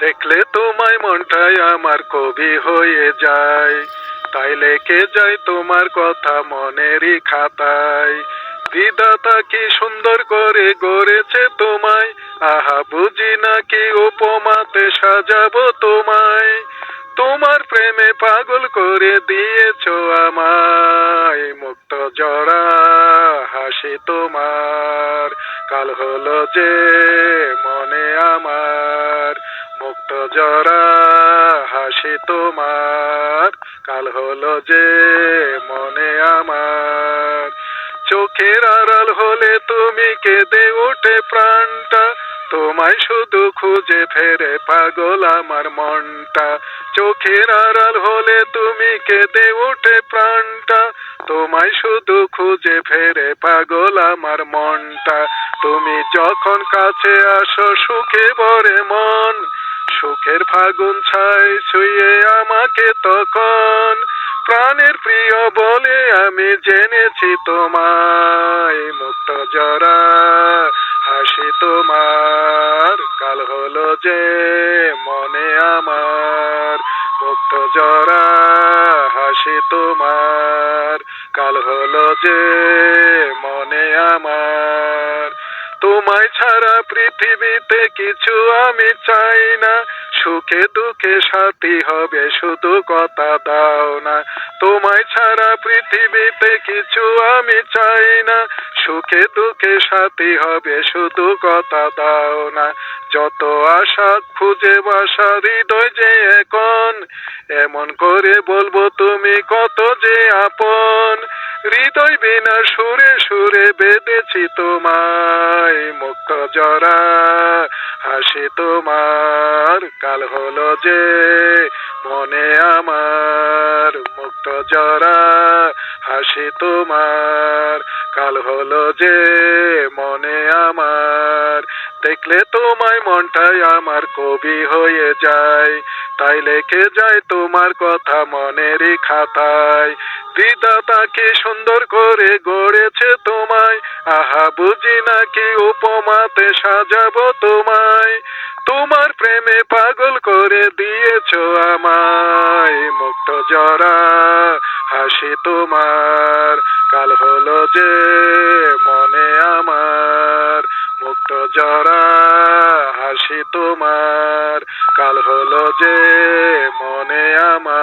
দেখলে তোমায় মনটাই আমার কবি হয়ে যায়, তাই লেখে যায় তোমার কথা মনেরই খাতায়। বিধাতা কি সুন্দর করে গড়েছে তোমায়, আহা বুঝি নাকি উপমাতে সাজাবো তোমায়। তোমার প্রেমে পাগল করে দিয়েছো আমায়, মুক্ত জরা হাসি তোমার কাল হলো যে মনে আমার। মুক্ত জরা হাসি তোমার কাল হলো যে মনে আমার। চোখের আড়াল হলে তুমি কেঁদে ওঠে প্রাণটা, তোমায় শুধু খুঁজে ফেরে পাগল আমার মনটা। চোখের আড়াল হলে তুমি কেঁদে ওঠে প্রাণটা, তোমায় শুধু খুঁজে ফেরে পাগল আমার মনটা। তুমি যখন কাছে আসো সুখে ভরে মন, সুখের ফাগুন ছাই ছুঁয়ে আমাকে তখন। প্রাণের প্রিয় বলে আমি জেনেছি তোমায়, মুক্ত জরা হাসি তোমার কাল হলো যে মনে আমার। মুক্ত জরা হাসি তোমার কাল হলো যে মনে আমার। তোমায় ছাড়া পৃথিবীতে কিছু আমি চাই না, সুখে দুঃখে সাথী হবে শুধু কথা দাও না। তোমায় ছাড়া পৃথিবীতে কিছু আমি চাই না, সুখে দুঃখে সাথী হবে শুধু কথা দাও না। যত আশা খুঁজে বাসা হৃদয় যে এখন, এমন করে বলবো তুমি কত যে আপন। হৃদয় বিনা সুরে সুরে বেঁধেছি তোমায়, মুক্ত জরা হাসি তোমার কাল হলো যে মনে আমার। মুক্ত জরা হাসি তোমার কাল হলো যে মনে আমার। দেখলে তোমায় মনটাই আমার কবি হয়ে যায়, তাই লেখে যায় তোমার কথা মনেরই খাতায়। বিধাতা কি সুন্দর করে গড়েছে তোমায়, আহা বুঝি নাকি উপমাতে সাজাবো তোমায়। তোমার প্রেমে পাগল করে দিয়েছো আমায়, মুক্ত জরা হাসি তোমার কাল হলো যে মনে আমার। মুক্ত জরা হাসি তোমার কাল হলো যে মনে আমার।